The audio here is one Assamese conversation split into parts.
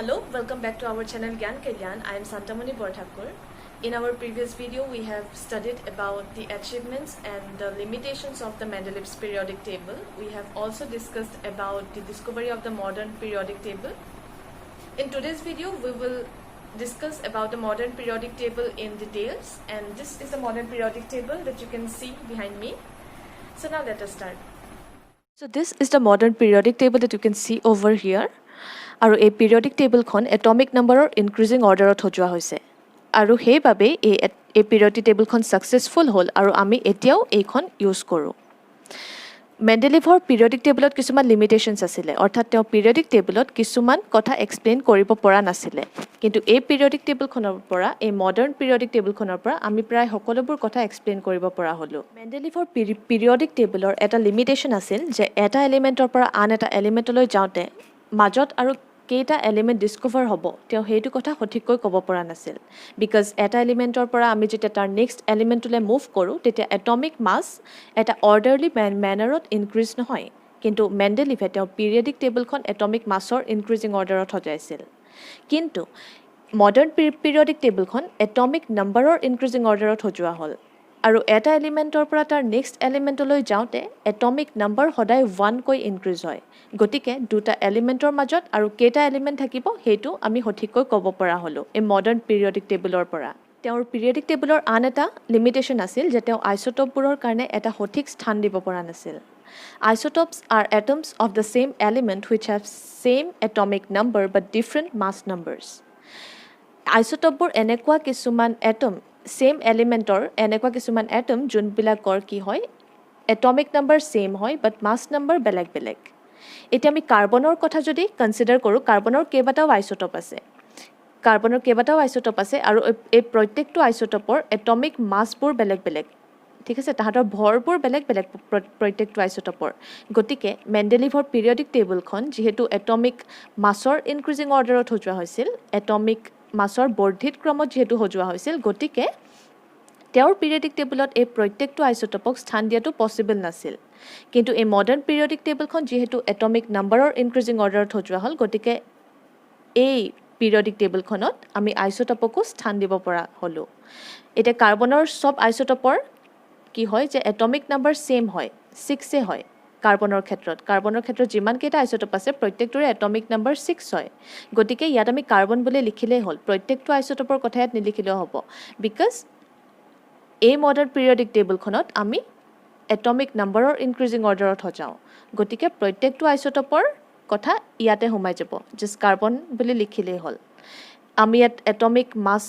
Hello, welcome back to our channel Gyan Kalyan. I am Santamani Borthakur. In our previous video, we have studied about the achievements and the limitations of the Mendeleev's periodic table. We have also discussed about the discovery of the modern periodic table. In today's video, we will discuss about the modern periodic table in details, and this is the modern periodic table that you can see behind me. So now let us start. So this is the modern periodic table that you can see over here. আৰু এই পিৰিয়ডিক টেবুলখন এটমিক নম্বৰৰ ইনক্ৰিজিং অৰ্ডাৰত সজোৱা হৈছে আৰু সেইবাবে এই পিৰিয়ডিক টেবুলখন সাকসেসফুল হ'ল আৰু আমি এতিয়াও এইখন ইউজ কৰোঁ মেণ্ডেলিভৰ পিৰিয়ডিক টেবুলত কিছুমান লিমিটেশনছ আছিলে অৰ্থাৎ তেওঁ পিৰিয়ডিক টেবুলত কিছুমান কথা এক্সপ্লেইন কৰিব পৰা নাছিলে কিন্তু এই পিৰিয়ডিক টেবুলখনৰ পৰা এই মডাৰ্ণ পিৰিয়ডিক টেবুলখনৰ পৰা আমি প্ৰায় সকলোবোৰ কথা এক্সপ্লেইন কৰিব পৰা হ'লো মেণ্ডেলিভৰ পিৰিয়ডিক টেবুলৰ এটা লিমিটেশন আছিল যে এটা এলিমেন্টৰ পৰা আন এটা এলিমেন্টলৈ যাওঁতে মাজত আৰু কেইটা এলিমেন্ট ডিসকভাৰ হ'ব তেওঁ হেতু কথা সঠিককৈ ক'ব পৰা নাছিল বিকজ এটা এলিমেন্টৰ পৰা আমি যেতিয়া তাৰ নেক্সট এলিমেন্টলৈ মুভ কৰোঁ তেতিয়া এটমিক মাছ এটা অৰ্ডাৰলি মেনাৰত ইনক্ৰিজ নহয় কিন্তু মেণ্ডেলিভে তেওঁ পিৰিয়ডিক টেবুলখন এটমিক মাছৰ ইনক্ৰিজিং অৰ্ডাৰত সজাইছিল কিন্তু মডাৰ্ণ পিৰিয়ডিক টেবুলখন এটমিক নম্বৰৰ ইনক্ৰিজিং অৰ্ডাৰত সজোৱা হ'ল আৰু এটা এলিমেন্টৰ পৰা তাৰ নেক্সট এলিমেন্টলৈ যাওঁতে এটমিক নম্বৰ সদায় 1 কৈ ইনক্ৰিজ হয় গতিকে দুটা এলিমেন্টৰ মাজত আৰু কেইটা এলিমেন্ট থাকিব হেতু আমি সঠিককৈ ক'ব পৰা হলো এই মডাৰ্ণ পিৰিয়ডিক টেবুলৰ পৰা তেওঁৰ পিৰিয়ডিক টেবুলৰ আন এটা লিমিটেশন আছিল যে তেওঁ আইসোটোপবোৰৰ কাৰণে এটা সঠিক স্থান দিব পৰা নাছিল Isotopes are atoms of the same element which have same atomic number but different mass numbers আইসোটোপবোৰ এনেকুৱা কিছুমান এটম সেম এলিমেন্টৰ এনেকুৱা কিছুমান এটম যোনবিলাকৰ কি হয় এটমিক নম্বৰ সেম হয় বাট মাছ নম্বৰ বেলেগ বেলেগ এতিয়া আমি কাৰ্বনৰ কথা যদি কনসিডাৰ কৰো কাৰ্বনৰ কেইবাটাও আইসোটোপ আছে আৰু এই প্ৰত্যেকটো আইসোটোপৰ এটমিক মাছবোৰ বেলেগ বেলেগ ঠিক আছে তাহাঁতৰ ভৰবোৰ বেলেগ বেলেগ প্ৰত্যেকটো আইসোটোপৰ গতিকে মেণ্ডেলিভৰ পিৰিয়ডিক টেবুলখন যেহেতু এটমিক মাছৰ ইনক্ৰিজিং অৰ্ডাৰত সজোৱা হৈছিল এটমিক মাছৰ বৰ্ধিত ক্ৰমত যেহেতু সজোৱা হৈছিল গতিকে তেওঁৰ পিৰিয়ডিক টেবুলত এই প্ৰত্যেকটো আইসোটোপক স্থান দিয়াটো পসিবল নাছিল কিন্তু এই মডাৰ্ণ পিৰিয়ডিক টেবুলখন যেহেতু এটমিক নম্বৰৰ ইনক্ৰিজিং অৰ্ডাৰত সজোৱা হ'ল গতিকে এই পিৰিয়ডিক টেবুলখনত আমি আইসোটোপকো স্থান দিব পৰা হলো এটা কাৰ্বনৰ সব আইসোটোপৰ কি হয় যে এটমিক নম্বৰ সেম হয় 6 এ হয় কাৰ্বনৰ ক্ষেত্ৰত যিমান কেইটা আইসোটোপ আছে প্ৰত্যেকটোৰে এটমিক নম্বৰ 6 হয় গতিকে ইয়াত আমি কাৰ্বন বুলি লিখিলেই হ'ল প্ৰত্যেকটো আইসোটোপৰ কথা ইয়াত নিলিখিলেও হ'ব বিকজ এই মডাৰ্ণ পিৰিয়ডিক টেবুলখনত আমি এটমিক নম্বৰৰ ইনক্ৰিজিং অৰ্ডাৰত সজাওঁ গতিকে প্ৰত্যেকটো আইসোটোপৰ কথা ইয়াতে সোমাই যাব জাস্ট কাৰ্বন বুলি লিখিলেই হ'ল আমি ইয়াত এটমিক মাছ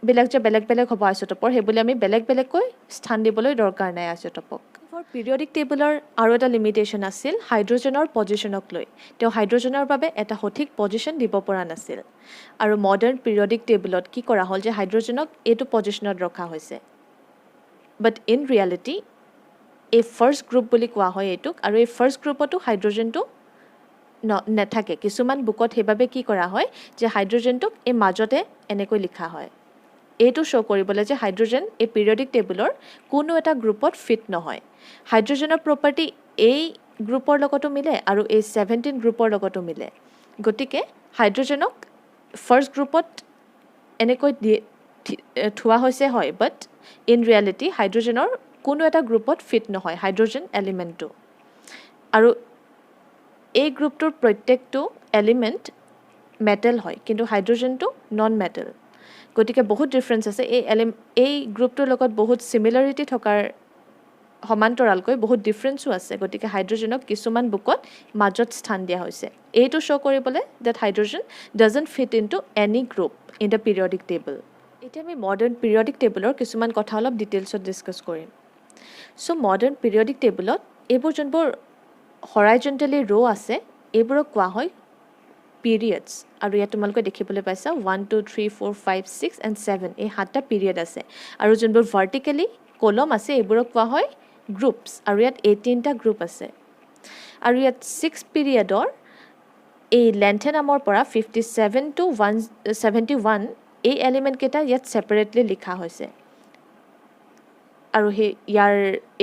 বিলাক যে বেলেগ বেলেগ হ'ব আইসোটোপৰ হেবুলি আমি বেলেগ বেলেগকৈ স্থান দিবলৈ দৰকাৰ নাই আইসোটোপক ফৰ পিৰিয়ডিক টেবুলৰ আৰু এটা লিমিটেশন আছিল হাইড্ৰোজেনৰ পজিশনক লৈ তেওঁ হাইড্ৰোজেনৰ বাবে এটা সঠিক পজিশন দিব পৰা নাছিল আৰু মডাৰ্ণ পিৰিয়ডিক টেবুলত কি কৰা হ'ল যে হাইড্ৰোজেনক এইটো পজিশনত ৰখা হৈছে বাট ইন ৰিয়েলিটি এই ফাৰ্স্ট গ্ৰুপ বুলি কোৱা হয় এইটোক আৰু এই ফাৰ্স্ট গ্ৰুপতো হাইড্ৰোজেনটো নেথাকে কিছুমান বুকত হেবাবে কি কৰা হয় যে হাইড্ৰোজেনটোক এই মাজতে এনেকৈ লিখা হয় এইটো শো কৰিবলৈ যে হাইড্ৰোজেন এই পিৰিয়ডিক টেবুলৰ কোনো এটা গ্ৰুপত ফিট নহয় হাইড্ৰোজেনৰ প্ৰপাৰ্টি এই গ্ৰুপৰ লগতো মিলে আৰু এই 17 গ্ৰুপৰ লগতো মিলে গতিকে হাইড্ৰোজেনক ফাৰ্স্ট গ্ৰুপত এনেকৈ থোৱা হৈছে হয় বাট ইন ৰিয়েলিটি হাইড্ৰোজেনৰ কোনো এটা গ্ৰুপত ফিট নহয় হাইড্ৰোজেন এলিমেন্টটো আৰু এই গ্ৰুপটোৰ প্ৰত্যেকটো এলিমেন্ট মেটেল হয় কিন্তু হাইড্ৰোজেনটো নন মেটেল গতিকে বহুত ডিফাৰেন্স আছে এই গ্ৰুপটোৰ লগত বহুত সিমিলাৰিটি থকাৰ সমান্তৰালকৈ বহুত ডিফাৰেন্সও আছে গতিকে হাইড্ৰোজেনক কিছুমান বুকত মাজত স্থান দিয়া হৈছে এইটো শো কৰিবলৈ that hydrogen doesn't fit into any group in the periodic table এতিয়া আমি মডাৰ্ণ পিৰিয়ডিক টেবুলৰ কিছুমান কথা অলপ ডিটেইলছত ডিসকাস কৰিম সো মডাৰ্ণ পিৰিয়ডিক টেবুলত এইবোৰ যোনবোৰ হৰাইজন্টেলি ৰো আছে এইবোৰক কোৱা হয় periods আৰু ইয়াত তোমালোকে দেখিবলৈ পাইছা 1 2 3 4 5 6 and 7 এই সাতটা পিৰিয়ড আছে আৰু যোনবোৰ ভাৰ্টিকেলি কলম আছে এইবোৰক কোৱা হয় গ্ৰুপছ আৰু ইয়াত 18টা গ্ৰুপ আছে আৰু ইয়াত 6 পিৰিয়ডৰ এই লেন্থে নামৰ পৰা 57 to 171 এই এলিমেন্ট কেইটা ইয়াত সেপাৰেটলি লিখা হৈছে আৰু ইয়াৰ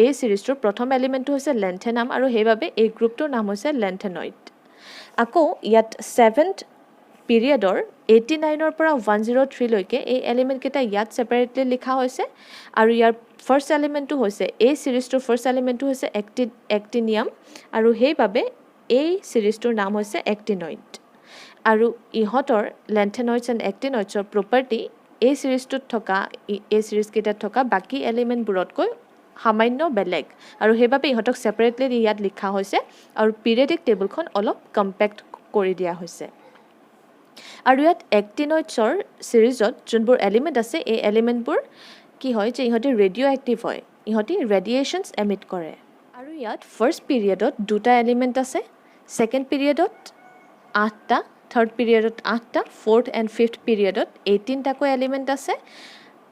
এই সিৰিজটোৰ প্ৰথম এলিমেন্টটো হৈছে লেন্থেনাম আৰু হেইভাবে এই গ্ৰুপটোৰ নাম হৈছে লেন্থেনয়েড আকৌ ইয়াত 7th পিৰিয়ডৰ 89ৰ পৰা 103 লৈকে এই এলিমেণ্টকেইটা ইয়াত ছেপাৰেটলি লিখা হৈছে আৰু ইয়াৰ ফাৰ্ষ্ট এলিমেণ্টটো হৈছে এই ছিৰিজটোৰ ফাৰ্ষ্ট এলিমেণ্টটো হৈছে এক্টিনিয়াম আৰু সেইবাবে এই ছিৰিজটোৰ নাম হৈছে এক্টিনইড আৰু ইহঁতৰ লেন্থেনইডছ এণ্ড এক্টিনইডছৰ প্ৰপাৰ্টি এই ছিৰিজটোত থকা এই ছিৰিজকেইটাত থকা বাকী এলিমেণ্টবোৰতকৈ সামান্য বেলেগ আৰু সেইবাবে ইহঁতক ছেপাৰেটলি ইয়াত লিখা হৈছে আৰু পিৰিয়ডিক টেবুলখন অলপ কম্পেক্ট কৰি দিয়া হৈছে আৰু ইয়াত এক্টিনইডছৰ ছিৰিজত যোনবোৰ এলিমেণ্ট আছে এই এলিমেণ্টবোৰ কি হয় যে ইহঁতি ৰেডিঅ' এক্টিভ হয় ইহঁতি ৰেডিয়েশ্যনছ এমিট কৰে আৰু ইয়াত ফাৰ্ষ্ট পিৰিয়ডত দুটা এলিমেণ্ট আছে ছেকেণ্ড পিৰিয়ডত 8টা থাৰ্ড পিৰিয়ডত 8টা ফ'ৰ্থ এণ্ড ফিফ্থ পিৰিয়ডত 18টাকৈ এলিমেণ্ট আছে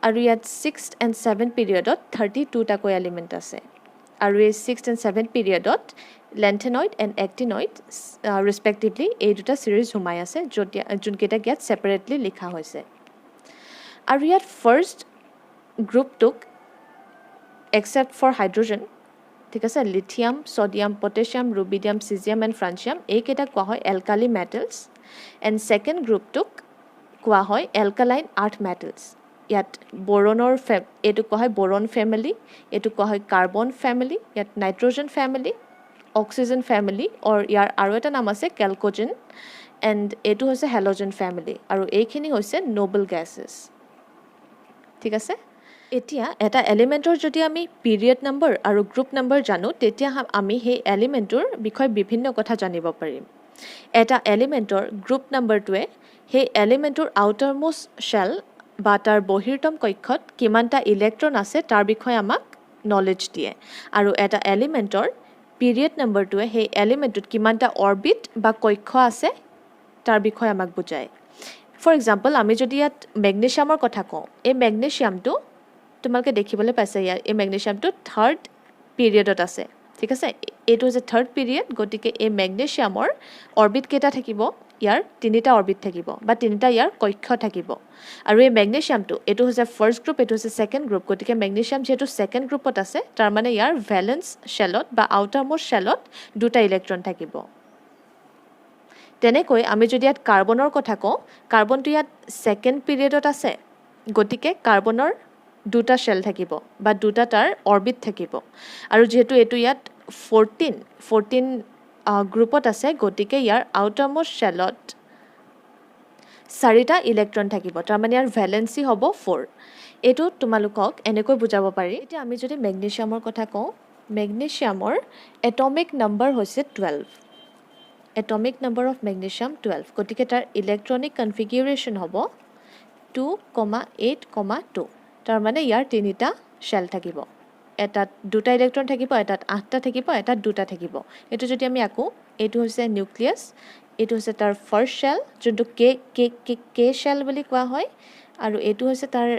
আৰু ইয়াত ছিক্সথ এণ্ড ছেভেন্থ পিৰিয়ডত 32টাকৈ এলিমেণ্ট আছে আৰু এই ছিক্সথ এণ্ড ছেভেন্থ পিৰিয়ডত লেন্থেনইড এণ্ড এক্টিনইড ৰেচপেক্টিভলি এই দুটা ছিৰিজ সোমাই আছে যোনকেইটাক ইয়াত ছেপাৰেটলি লিখা হৈছে আৰু ইয়াত ফাৰ্ষ্ট গ্ৰুপটোক এক্সেপ্ট ফৰ হাইড্ৰজেন ঠিক আছে lithium sodium potassium rubidium caesium and francium এইকেইটাক কোৱা হয় এলকালি মেটেলছ এণ্ড ছেকেণ্ড গ্ৰুপটোক কোৱা হয় এলকালাইন আৰ্থ মেটেলছ ইয়াত বৰণৰ এইটোক কোৱা হয় বৰন ফেমিলি এইটোক কোৱা হয় কাৰ্বন ফেমিলি ইয়াত নাইট্ৰজেন ফেমিলি অক্সিজেন ফেমিলি ইয়াৰ আৰু এটা নাম আছে কেলকোজেন এণ্ড এইটো হৈছে হেল'জেন ফেমিলি আৰু এইখিনি হৈছে নোবেল গেছেছ ঠিক আছে এতিয়া এটা এলিমেণ্টৰ যদি আমি পিৰিয়ড নম্বৰ আৰু গ্ৰুপ নম্বৰ জানো তেতিয়া আমি সেই এলিমেণ্টটোৰ বিষয়ে বিভিন্ন কথা জানিব পাৰিম এটা এলিমেণ্টৰ গ্ৰুপ নম্বৰটোৱে সেই এলিমেণ্টটোৰ আউটাৰমোষ্ট শ্বেল বা তাৰ বহিৰ্তম কক্ষত কিমানটা ইলেক্ট্ৰন আছে তাৰ বিষয়ে আমাক নলেজ দিয়ে আৰু এটা এলিমেণ্টৰ পিৰিয়ড নম্বৰটোৱে সেই এলিমেণ্টটোত কিমানটা অৰ্বিট বা কক্ষ আছে তাৰ বিষয়ে আমাক বুজায় ফৰ এক্সাম্পল আমি যদি ইয়াত মেগনেছিয়ামৰ কথা কওঁ এই মেগনেছিয়ামটো তোমালোকে দেখিবলৈ পাইছে ইয়াৰ এই মেগনেছিয়ামটো থাৰ্ড পিৰিয়ডত আছে ঠিক আছে এইটো হৈছে থাৰ্ড পিৰিয়ড গতিকে এই মেগনেছিয়ামৰ অৰ্বিট কেইটা থাকিব ইয়াৰ তিনিটা অৰ্বিট থাকিব বা তিনিটা ইয়াৰ কক্ষ থাকিব আৰু এই মেগনেছিয়ামটো এইটো হৈছে ফাৰ্ষ্ট গ্ৰুপ এইটো হৈছে ছেকেণ্ড গ্ৰুপ গতিকে মেগনেছিয়াম যিহেতু ছেকেণ্ড গ্ৰুপত আছে তাৰমানে ইয়াৰ ভেলেন্স শ্বেলত বা আউটাৰমোষ্ট শ্বেলত দুটা ইলেক্ট্ৰন থাকিব তেনেকৈ আমি যদি ইয়াত কাৰ্বনৰ কথা কওঁ কাৰ্বনটো ইয়াত ছেকেণ্ড পিৰিয়ডত আছে গতিকে কাৰ্বনৰ দুটা শ্বেল থাকিব বা দুটা তাৰ অৰ্বিট থাকিব আৰু যিহেতু এইটো ইয়াত 14 গ্ৰুপত আছে গতিকে ইয়াৰ আউটাৰমোষ্ট শ্বেলত 4টা ইলেক্ট্ৰন থাকিব তাৰমানে ইয়াৰ ভেলেন্সি হ'ব 4 এইটো তোমালোকক এনেকৈ বুজাব পাৰি এতিয়া আমি যদি মেগনেছিয়ামৰ কথা কওঁ মেগনেছিয়ামৰ এটমিক নম্বৰ হৈছে 12 এটমিক নম্বৰ অফ মেগনেছিয়াম 12 গতিকে তাৰ ইলেক্ট্ৰনিক কনফিগুৰেশ্যন হ'ব 2,8,2 তাৰমানে ইয়াৰ তিনিটা শ্বেল থাকিব এটাত দুটা ইলেক্ট্ৰন থাকিব এটাত 8টা থাকিব এটাত 2টা থাকিব এইটো যদি আমি আকো এইটো হৈছে নিউক্লিয়াছ এইটো হৈছে তাৰ ফাৰ্ষ্ট শ্বেল যোনটো কে শ্বেল বুলি কোৱা হয় আৰু এইটো হৈছে তাৰ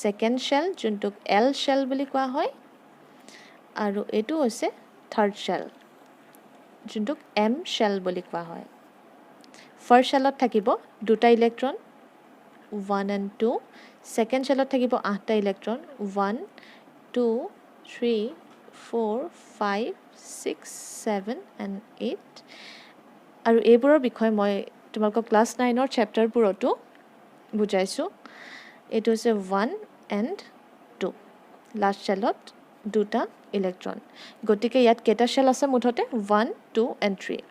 ছেকেণ্ড শ্বেল যোনটোক এল শ্বেল বুলি কোৱা হয় আৰু এইটো হৈছে থাৰ্ড শ্বেল যোনটোক এম শ্বেল বুলি কোৱা হয় ফাৰ্ষ্ট শ্বেলত থাকিব দুটা ইলেক্ট্ৰন 1 and 2 ছেকেণ্ড শ্বেলত থাকিব 8টা ইলেক্ট্ৰন 1 2 3 4 5 6 7 and 8 আৰু এইবোৰৰ বিষয়ে মই তোমালোকক ক্লাছ 9ৰ চেপ্টাৰবোৰতো বুজাইছোঁ এইটো হৈছে 1 and 2 লাষ্ট শ্বেলত দুটা ইলেক্ট্ৰন গতিকে ইয়াত কেইটা শ্বেল আছে মুঠতে 1 2 and 3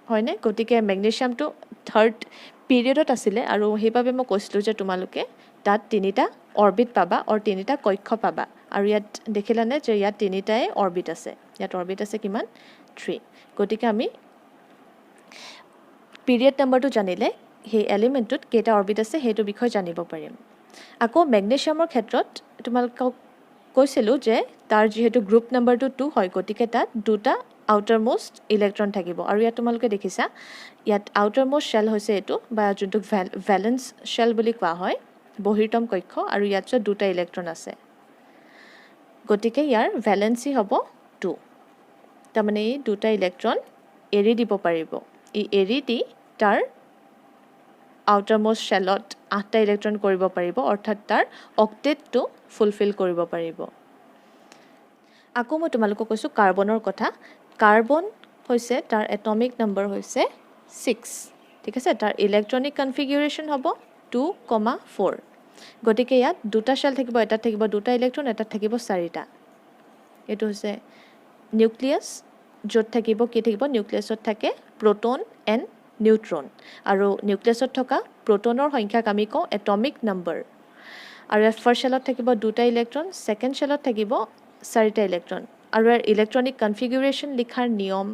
হয়নে গতিকে মেগনেছিয়ামটো থাৰ্ড পিৰিয়ডত আছিলে আৰু সেইবাবে মই কৈছিলোঁ যে তোমালোকে তাত তিনিটা অৰ্বিট পাবা আৰু তিনিটা কক্ষ পাবা আৰু ইয়াত দেখিলানে যে ইয়াত তিনিটাই অৰ্বিট আছে ইয়াত অৰ্বিট আছে কিমান 3 গতিকে আমি পিৰিয়ড নম্বৰটো জানিলে সেই এলিমেণ্টটোত কেইটা অৰ্বিট আছে সেইটো বিষয়ে জানিব পাৰিম আকৌ মেগনেছিয়ামৰ ক্ষেত্ৰত তোমালোকক কৈছিলোঁ যে তাৰ যিহেতু গ্ৰুপ নম্বৰটো 2 হয় গতিকে তাত দুটা আউটাৰমোষ্ট ইলেক্ট্ৰন থাকিব আৰু ইয়াত তোমালোকে দেখিছা ইয়াত আউটাৰমোষ্ট শ্বেল হৈছে এইটো বা যোনটোক ভেলেন্স শ্বেল বুলি কোৱা হয় বহিৰ্তম কক্ষ আৰু ইয়াত দুটা ইলেক্ট্ৰন আছে গতিকে ইয়াৰ ভেলেন্সি হ'ব 2 তাৰমানে এই দুটা ইলেক্ট্ৰন এৰি দিব পাৰিব এই এৰি দি তাৰ আউটাৰমোষ্ট শ্বেলত 8টা ইলেক্ট্ৰন কৰিব পাৰিব অৰ্থাৎ তাৰ অক্টেটটো ফুলফিল কৰিব পাৰিব আকৌ মই তোমালোকক কৈছোঁ কাৰ্বনৰ কথা কাৰ্বন হৈছে তাৰ এটমিক নম্বৰ হৈছে 6 ঠিক আছে তাৰ ইলেক্ট্ৰনিক কনফিগাৰেশ্যন হ'ব 2,4 গতিকে ইয়াত দুটা শেল থাকিব এটাত থাকিব দুটা ইলেক্ট্ৰন এটাত থাকিব চাৰিটা এইটো হৈছে নিউক্লিয়াছ য'ত থাকিব কি থাকিব নিউক্লিয়াছত থাকে প্ৰটন এণ্ড নিউট্ৰন আৰু নিউক্লিয়াছত থকা প্ৰটনৰ সংখ্যাক আমি কওঁ এটমিক নম্বৰ আৰু ইয়াত ফাৰ্ষ্ট শেলত থাকিব দুটা ইলেক্ট্ৰন ছেকেণ্ড শেলত থাকিব চাৰিটা ইলেক্ট্ৰন আৰু ইয়াৰ ইলেক্ট্ৰনিক কনফিগাৰেশ্যন লিখাৰ নিয়ম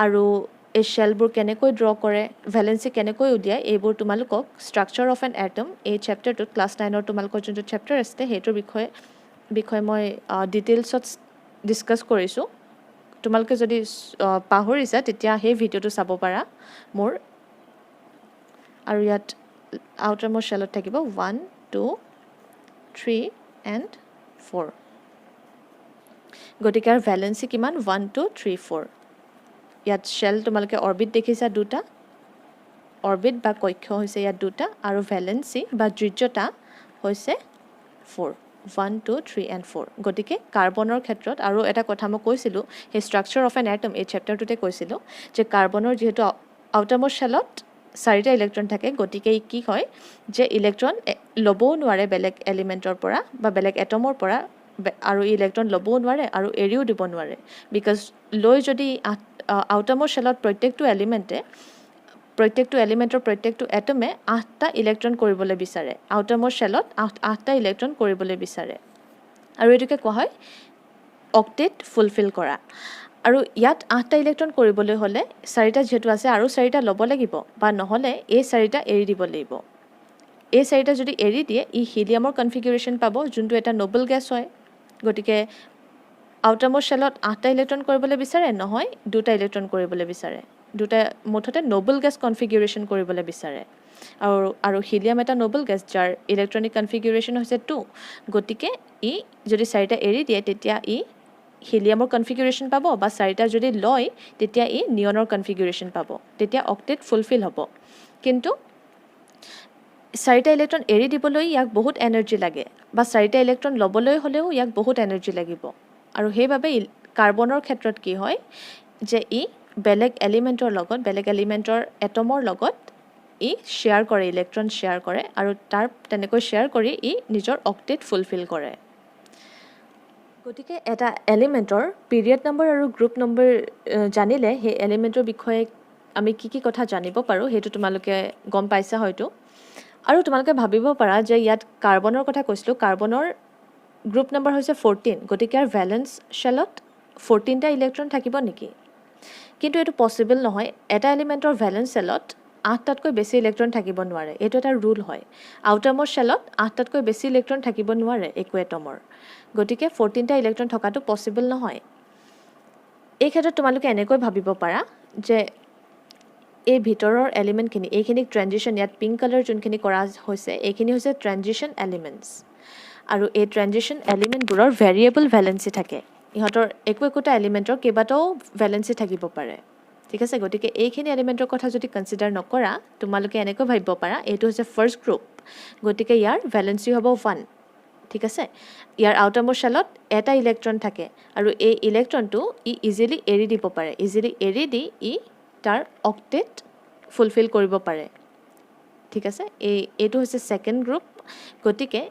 আৰু এই শেলবোৰ কেনেকৈ ড্ৰ কৰে ভেলেন্সি কেনেকৈ উলিয়ায় এইবোৰ তোমালোকক ষ্ট্ৰাকচাৰ অফ এন এটম এই চেপ্টাৰটোত ক্লাছ 9ৰ তোমালোকৰ যোনটো চেপ্টাৰ আছে সেইটোৰ বিষয়ে মই ডিটেইলছত ডিছকাছ কৰিছোঁ তোমালোকে যদি পাহৰিছা তেতিয়া সেই ভিডিঅ'টো চাব পাৰা মোৰ আৰু ইয়াত আউটাৰমোৰ শেলত থাকিব 1 2 3 এণ্ড 4 গতিকে আৰু ভেলেন্সি কিমান 1 2 3 4 ইয়াত শেল তোমালোকে অৰ্বিট দেখিছা দুটা অৰ্বিট বা কক্ষ হৈছে ইয়াত দুটা আৰু ভেলেন্সি বা দ্বিতীয়টা হৈছে 4 1 2 3 এণ্ড 4 গতিকে কাৰ্বনৰ ক্ষেত্ৰত আৰু এটা কথা মই কৈছিলোঁ সেই ষ্ট্ৰাকচাৰ অফ এন এটম এই চেপ্টাৰটোতে কৈছিলোঁ যে কাৰ্বনৰ যিহেতু আউটাৰমোৰ শেলত চাৰিটা ইলেক্ট্ৰন থাকে গতিকে কি হয় যে ইলেক্ট্ৰন ল'বও নোৱাৰে বেলেগ এলিমেণ্টৰ পৰা বা বেলেগ এটমৰ পৰা আৰু ইলেক্ট্ৰন ল'বও নোৱাৰে আৰু এৰিও দিব নোৱাৰে বিকজ লৈ যদি আউটাৰমোৰ শেলত প্ৰত্যেকটো এলিমেণ্টৰ প্ৰত্যেকটো এটমে 8টা ইলেক্ট্ৰন কৰিবলৈ বিচাৰে আউটাৰমোৰ শেলত 8টা ইলেক্ট্ৰন কৰিবলৈ বিচাৰে আৰু এইটোকে কোৱা হয় অক্টেট ফুলফিল কৰা আৰু ইয়াত 8টা ইলেক্ট্ৰন কৰিবলৈ হ'লে চাৰিটা যিহেতু আছে আৰু চাৰিটা ল'ব লাগিব বা নহ'লে এই চাৰিটা এৰি দিব লাগিব এই চাৰিটা যদি এৰি দিয়ে ই হিলিয়ামৰ কনফিগাৰেশ্যন পাব যোনটো এটা নোবেল গেছ হয় গতিকে আউটাৰমোৰ শেলত 8টা ইলেক্ট্ৰন কৰিবলৈ বিচাৰে নহয় দুটা ইলেক্ট্ৰন কৰিবলৈ বিচাৰে দুটা মুঠতে নোবেল গেছ কনফিগাৰেশ্যন কৰিবলৈ বিচাৰে আৰু হিলিয়াম এটা নোবেল গেছ যাৰ ইলেক্ট্ৰনিক কনফিগাৰেশ্যন হৈছে 2 গতিকে ই যদি চাৰিটা এৰি দিয়ে তেতিয়া ই হিলিয়ামৰ কনফিগাৰেশ্যন পাব বা চাৰিটা যদি লয় তেতিয়া ই নিয়নৰ কনফিগাৰেশ্যন পাব তেতিয়া অক্টেট ফুলফিল হ'ব কিন্তু চাৰিটা ইলেক্ট্ৰন এৰি দিবলৈ ইয়াক বহুত এনাৰ্জি লাগে বা চাৰিটা ইলেক্ট্ৰন ল'বলৈ হ'লেও ইয়াক বহুত এনাৰ্জি লাগিব আৰু সেইবাবে কাৰ্বনৰ ক্ষেত্ৰত কি হয় যে ই বেলেগ এলিমেণ্টৰ লগত বেলেগ এলিমেণ্টৰ এটমৰ লগত ই শ্বেয়াৰ কৰে ইলেক্ট্ৰন শ্বেয়াৰ কৰে আৰু তাৰ তেনেকৈ শ্বেয়াৰ কৰি ই নিজৰ অক্টেট ফুলফিল কৰে গতিকে এটা এলিমেণ্টৰ পিৰিয়ড নম্বৰ আৰু গ্ৰুপ নম্বৰ জানিলে সেই এলিমেণ্টৰ বিষয়ে আমি কি কথা জানিব পাৰোঁ সেইটো তোমালোকে গম পাইছা হয়তো আৰু তোমালোকে ভাবিব পাৰা যে ইয়াত কাৰ্বনৰ কথা কৈছিলোঁ কাৰ্বনৰ গ্ৰুপ নম্বৰ হৈছে 14 গতিকে ইয়াৰ ভেলেন্স শেলত 14টা ইলেক্ট্ৰন থাকিব নেকি কিন্তু এইটো পচিবল নহয় এটা এলিমেণ্টৰ ভেলেন্স শেলত 8টাতকৈ বেছি ইলেক্ট্ৰন থাকিব নোৱাৰে এইটো এটা ৰুল হয় আউটাৰমোৰ শেলত 8টাতকৈ বেছি ইলেক্ট্ৰন থাকিব নোৱাৰে একো এটমৰ গতিকে 14টা ইলেক্ট্ৰন থকাটো পচিবল নহয় এই ক্ষেত্ৰত তোমালোকে এনেকৈ ভাবিব পাৰা যে এই ভিতৰৰ এলিমেণ্টখিনি এইখিনিক ট্ৰেনজিশ্যন ইয়াত পিংক কালাৰ যোনখিনি কৰা হৈছে এইখিনি হৈছে ট্ৰেনজিশ্যন এলিমেণ্টছ আৰু এই ট্ৰেনজিশ্যন এলিমেণ্টবোৰৰ ভেৰিয়েবল ভেলেন্সি থাকে ইহঁতৰ একোটা এলিমেণ্টৰ কেইবাটাও ভেলেন্সি থাকিব পাৰে ঠিক আছে গতিকে এইখিনি এলিমেণ্টৰ কথা যদি কনচিডাৰ নকৰা তোমালোকে এনেকৈ ভাবিব পাৰা এইটো হৈছে ফাৰ্ষ্ট গ্ৰুপ গতিকে ইয়াৰ ভেলেন্সি হ'ব 1 ঠিক আছে ইয়াৰ আউটাৰমোৰ শেলত এটা ইলেক্ট্ৰন থাকে আৰু এই ইলেক্ট্ৰনটো ই ইজিলি এৰি দিব পাৰে ইজিলি এৰি দি ই তাৰ অক্টেট ফুলফিল কৰিব পাৰে ঠিক আছে এইটো হৈছে ছেকেণ্ড গ্ৰুপ গতিকে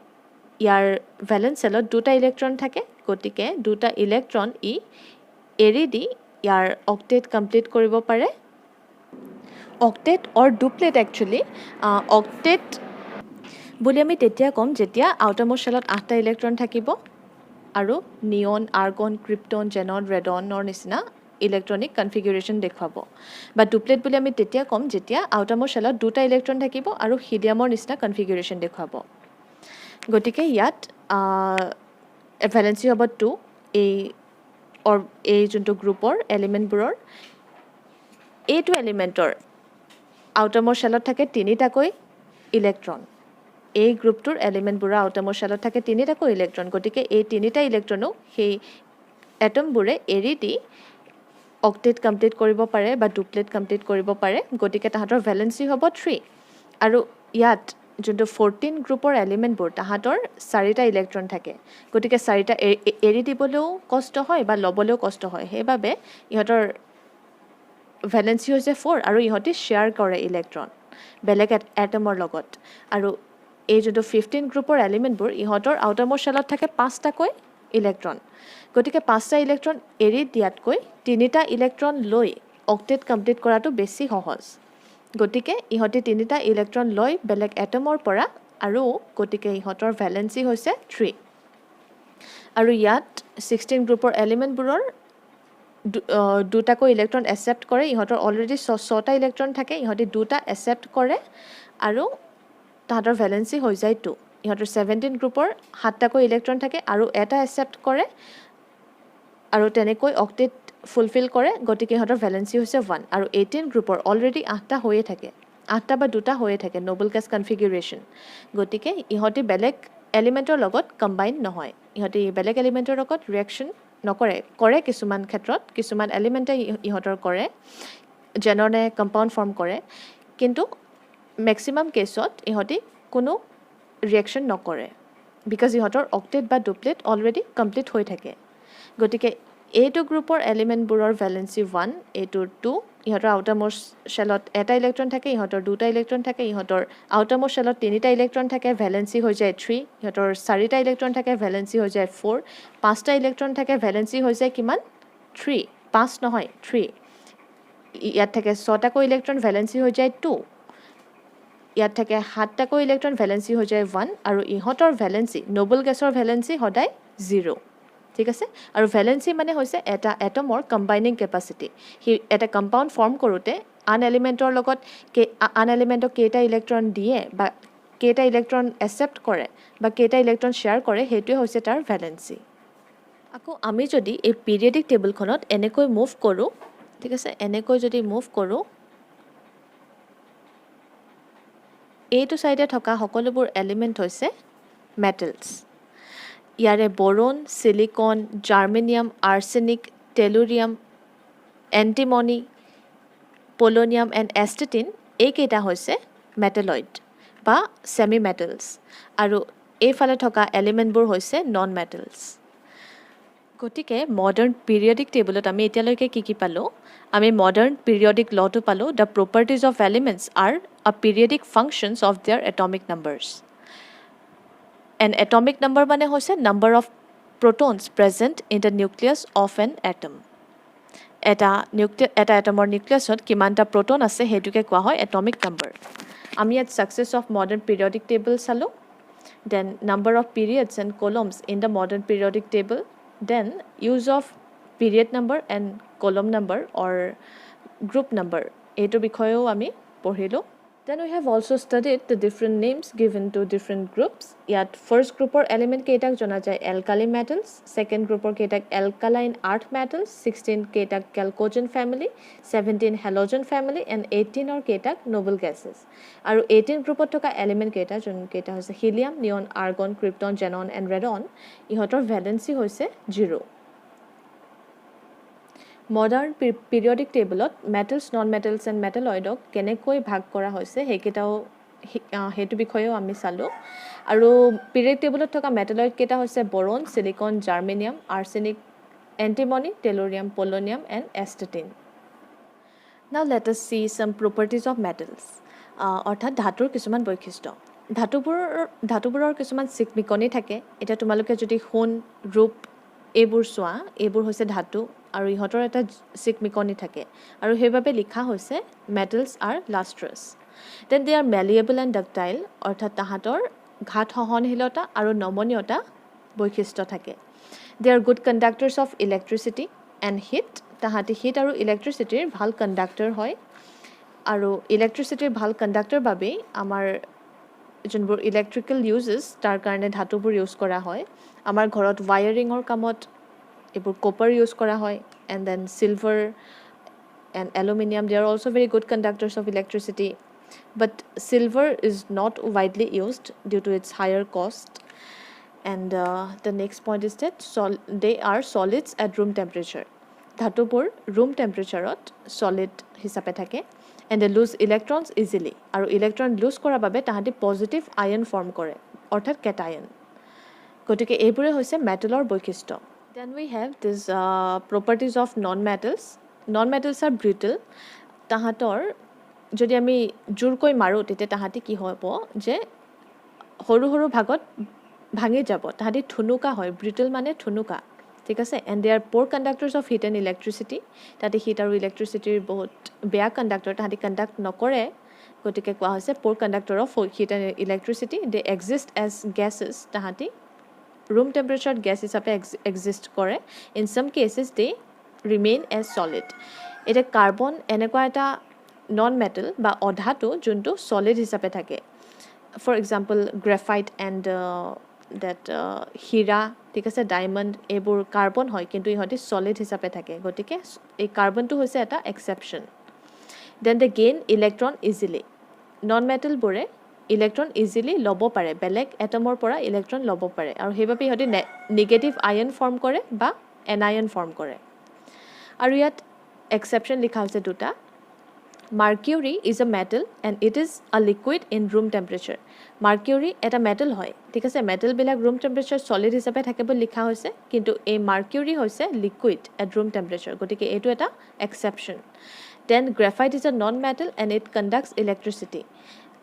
ইয়াৰ ভেলেন্স শেলত দুটা ইলেক্ট্ৰন থাকে গতিকে দুটা ইলেক্ট্ৰন ই এৰি দি ইয়াৰ অক্টেট কমপ্লিট কৰিব পাৰে অক্টেট অৰ ডুপ্লেট একচুৱেলি অক্টেট বুলি আমি তেতিয়া ক'ম যেতিয়া আউটাৰমোৰ শেলত 8টা ইলেক্ট্ৰন থাকিব আৰু নিয়ন আৰ্গন ক্ৰিপ্টন জেনন ৰেডনৰ নিচিনা ইলেক্ট্ৰনিক কনফিগাৰেশ্যন দেখুৱাব বা ডুপ্লেট বুলি আমি তেতিয়া ক'ম যেতিয়া আউটাৰমোৰ শেলত দুটা ইলেক্ট্ৰন থাকিব আৰু হিলিয়ামৰ নিচিনা কনফিগাৰেশ্যন দেখুৱাব গতিকে ইয়াত ভেলেন্সি হ'ব 2 এই যোনটো গ্ৰুপৰ এলিমেণ্টবোৰৰ এইটো এলিমেণ্টৰ আউটাৰমোৰ শেলত থাকে 3টাকৈ ইলেক্ট্ৰন এই গ্ৰুপটোৰ এলিমেণ্টবোৰৰ আউটাৰমোৰ শেলত থাকে 3টাকৈ ইলেক্ট্ৰন গতিকে এই 3টা ইলেক্ট্ৰনো সেই এটমবোৰে এৰি দি অক্টেট কমপ্লিট কৰিব পাৰে বা ডুপ্লেট কমপ্লিট কৰিব পাৰে গতিকে তাহাঁতৰ ভেলেন্সি হ'ব 3 আৰু ইয়াত যোনটো 14 গ্ৰুপৰ এলিমেণ্টবোৰ তাহাঁতৰ 4টা ইলেক্ট্ৰন থাকে গতিকে 4টা এৰি দিবলৈও কষ্ট হয় বা ল'বলৈও কষ্ট হয় সেইবাবে ইহঁতৰ ভেলেঞ্চি হৈছে 4 আৰু ইহঁতে শ্বেয়াৰ কৰে ইলেক্ট্ৰন বেলেগ এটমৰ লগত আৰু এই যোনটো 15 গ্ৰুপৰ এলিমেণ্টবোৰ ইহঁতৰ আউটাৰমোষ্ট শেলত থাকে 5টাকৈ ইলেক্ট্ৰন গতিকে 5টা ইলেক্ট্ৰন এৰি দিয়াতকৈ 3টা ইলেক্ট্ৰন লৈ অক্টেট কমপ্লিট কৰাটো বেছি সহজ গতিকে ইহঁতে 3টা ইলেক্ট্ৰন লৈ বেলেগ এটমৰ পৰা আৰু গতিকে ইহঁতৰ ভেলেঞ্চি হৈছে 3 আৰু ইয়াত 16 গ্ৰুপৰ এলিমেণ্টবোৰৰ দুটাকৈ ইলেক্ট্ৰন একচেপ্ট কৰে ইহঁতৰ অলৰেডি 6টা ইলেক্ট্ৰন থাকে ইহঁতে দুটা একচেপ্ট কৰে আৰু তাহাঁতৰ ভেলেঞ্চি হৈ যায় 2 ইহঁতৰ 17 গ্ৰুপৰ 7টাকৈ ইলেক্ট্ৰন থাকে আৰু এটা একচেপ্ট কৰে আৰু তেনেকৈ অক্টেট ফুলফিল কৰে গতিকে ইহঁতৰ ভেলেঞ্চি হৈছে 1 আৰু 18 গ্ৰুপৰ অলৰেডি 8টা হৈয়ে থাকে 8টা বা 2টা হৈয়ে থাকে নোবেল গেছ কনফিগুৰেশ্যন গতিকে ইহঁতে বেলেগ এলিমেণ্টৰ লগত কম্বাইন নহয় ইহঁতে বেলেগ এলিমেণ্টৰ লগত ৰিয়েকশ্যন কৰে কিছুমান ক্ষেত্ৰত কিছুমান এলিমেণ্টে ইহঁতৰ কৰে যেনে কম্পাউণ্ড ফৰ্ম কৰে কিন্তু মেক্সিমাম কেছত ইহঁতে কোনো ৰিয়েকশ্যন নকৰে বিকজ ইহঁতৰ অক্টেট বা ডুপ্লেট অলৰেডি কমপ্লিট হৈ থাকে গতিকে এইটো গ্ৰুপৰ এলিমেণ্টবোৰৰ ভেলেঞ্চি 1 এইটোৰ 2 ইহঁতৰ আউটাৰমোষ্ট শেলত এটা ইলেক্ট্ৰন থাকে ইহঁতৰ দুটা ইলেক্ট্ৰন থাকে ইহঁতৰ আউটাৰমোষ্ট শেলত 3টা ইলেক্ট্ৰন থাকে ভেলেঞ্চি হৈ যায় 3 ইহঁতৰ 4টা ইলেক্ট্ৰন থাকে ভেলেঞ্চি হৈ যায় 4 5টা ইলেক্ট্ৰন থাকে ভেলেঞ্চি হৈ যায় কিমান 3 5 নহয় 3 ইয়াত থাকে 6টাকৈ ইলেক্ট্ৰন ভেলেঞ্চি হৈ যায় 2 ইয়াত থাকে 7টাকৈ ইলেক্ট্ৰন ভেলেঞ্চি হৈ যায় 1 আৰু ইহঁতৰ ভেলেঞ্চি নোবেল গেছৰ ভেলেঞ্চি সদায় 0 ঠিক আছে আৰু ভেলেঞ্চি মানে হৈছে এটা এটমৰ কম্বাইনিং কেপাচিটি সি এটা কম্পাউণ্ড ফৰ্ম কৰোঁতে আন এলিমেণ্টৰ লগত আন এলিমেণ্টক কেইটা ইলেক্ট্ৰন দিয়ে বা কেইটা ইলেক্ট্ৰন একচেপ্ট কৰে বা কেইটা ইলেক্ট্ৰন শ্বেয়াৰ কৰে সেইটোৱে হৈছে তাৰ ভেলেঞ্চি আকৌ আমি যদি এই পিৰিয়ডিক টেবুলখনত এনেকৈ মুভ কৰোঁ ঠিক আছে এনেকৈ যদি মুভ কৰোঁ এইটো চাইডে থকা সকলোবোৰ এলিমেণ্ট হৈছে মেটেলছ ইয়াৰে boron silicon germanium arsenic tellurium antimony polonium and astatine এইকেইটা হৈছে মেটেলইড বা ছেমি মেটেলছ আৰু এইফালে থকা এলিমেণ্টবোৰ হৈছে নন মেটেলছ গতিকে মডাৰ্ণ পিৰিয়ডিক টেবুলত আমি এতিয়ালৈকে কি পালোঁ আমি মডাৰ্ণ পিৰিয়ডিক লটো পালোঁ the properties of elements are a periodic functions of their atomic numbers an atomic number মানে হৈছে number of protons present in the nucleus of an atom এটা এটমৰ নিউক্লিয়াছত কিমানটা প্ৰটন আছে সেইটোকে কোৱা হয় এটমিক নাম্বাৰ আমি ইয়াত success of modern periodic table চালোঁ then number of periods and columns in the modern periodic table then use of period number and column number or group number এইটো বিষয়েও আমি পঢ়িলোঁ then we have also studied the different names given to different groups ইয়াত first groupৰ element কেইটাক জনা যায় alkali metals second groupৰ কেইটাক alkaline earth metals 16 কেইটাক chalcogen family 17 halogen family and 18 অৰ কেইটাক noble gases আৰু 18 গ্ৰুপত থকা element কেইটা যোন কেইটা হৈছে helium neon argon krypton xenon and radon ইহঁতৰ ভেলেঞ্চি হৈছে 0 মডাৰ্ণ পিৰিয়ডিক টেবলত মেটেলছ নন মেটেলছ এণ্ড মেটেলইডক কেনেকৈ ভাগ কৰা হৈছে সেইটো বিষয়েও আমি চালোঁ আৰু পিৰিয়ডিক টেবলত থকা মেটেলইড কেইটা হৈছে boron silicon germanium arsenic antimony tellurium polonium and astatine now let আছ চি চাম প্ৰপাৰ্টিজ অফ মেটেলছ অৰ্থাৎ ধাতুৰ কিছুমান বৈশিষ্ট্য ধাতুবোৰৰ কিছুমান চিকমিকনি থাকে এতিয়া তোমালোকে যদি সোণ ৰূপ এইবোৰ চোৱা এইবোৰ হৈছে ধাতু আৰু ইহঁতৰ এটা চিকমিকনি থাকে আৰু সেইবাবে লিখা হৈছে metals are lustrous then they are malleable and ductile অৰ্থাৎ তাহাঁতৰ ঘাত সহনশীলতা আৰু নমনীয়তা বৈশিষ্ট্য থাকে they are good conductors of electricity and heat তাহাঁতি হিট আৰু ইলেক্ট্ৰিচিটিৰ ভাল কণ্ডাক্টৰ হয় আৰু ইলেক্ট্ৰিচিটিৰ ভাল কণ্ডাক্টৰ বাবেই আমাৰ যোনবোৰ ইলেক্ট্ৰিকেল ইউজেছ তাৰ কাৰণে ধাতুবোৰ ইউজ কৰা হয় আমাৰ ঘৰত ৱায়াৰিঙৰ কামত এইবোৰ কপাৰ ইউজ কৰা হয় and then silver and aluminium they are also' very good conductors of electricity but silver is not widely used due to its higher cost and the next point is that they are solids at room temperature ধাতুবোৰ ৰুম টেম্পাৰেচাৰত ছলিড হিচাপে থাকে and they lose electrons easily আৰু ইলেক্ট্ৰন লুজ কৰাৰ বাবে তাহাঁতি পজিটিভ আয়ন ফৰ্ম কৰে অৰ্থাৎ কেটায়ন গতিকে এইবোৰে হৈছে মেটেলৰ বৈশিষ্ট্য then we have this properties of non metals non metals are brittle তাহাঁতৰ যদি আমি জোৰকৈ মাৰোঁ তেতিয়া তাহাঁতি কি হ'ব যে সৰু সৰু ভাগত ভাঙি যাব তাহাঁতি ঠুনুকা হয় ব্ৰিটেল মানে ঠুনুকা ঠিক আছে and they are poor conductors of heat and electricity তাহাঁতি হিট আৰু ইলেক্ট্ৰিচিটিৰ বহুত বেয়া কণ্ডাক্টৰ তাহাঁতি কণ্ডাক্ট নকৰে গতিকে কোৱা হৈছে poor conductor of heat and electricity they exist as gases তাহাঁতি ৰুম টেম্পাৰেচাৰত গেছ হিচাপে এক্সিষ্ট কৰে in some cases they remain as solid এতিয়া কাৰ্বন এনেকুৱা এটা নন মেটেল বা অধাতু যোনটো ছলিড হিচাপে থাকে for example graphite and that হীৰা ঠিক আছে ডায়মণ্ড এইবোৰ কাৰ্বন হয় কিন্তু ইহঁতি ছলিড হিচাপে থাকে গতিকে এই কাৰ্বনটো হৈছে এটা exception then they gain electron easily non মেটেলবোৰে ইলেক্ট্ৰন ইজিলি ল'ব পাৰে বেলেগ এটমৰ পৰা ইলেক্ট্ৰন ল'ব পাৰে আৰু সেইবাবে ইহঁতি নিগেটিভ আয়ন ফৰ্ম কৰে বা এনায়ন ফৰ্ম কৰে আৰু ইয়াত এক্সেপশ্যন লিখা হৈছে দুটা Mercury is a metal and it is a liquid in room temperature. Mercury এটা মেটেল হয় ঠিক আছে মেটেলবিলাক ৰুম টেম্পাৰেচাৰ ছলিড হিচাপে থাকে বুলি লিখা হৈছে কিন্তু এই মাৰ্কিউৰি হৈছে লিকুইড এট ৰুম টেম্পাৰেচাৰ গতিকে এইটো এটা exception then graphite is a non metal and it conducts electricity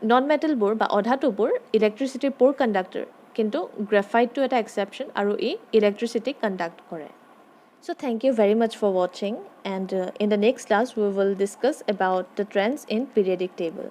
non মেটেলবোৰ বা অধাতুবোৰ ইলেক্ট্ৰিচিটিৰ প'ৰ কণ্ডাক্টৰ কিন্তু গ্ৰেফাইটটো এটা এক্সেপশ্যন আৰু ই ইলেক্ট্ৰিচিটি কণ্ডাক্ট কৰে So thank you very much for watching and in the next class we will discuss about the trends in periodic table.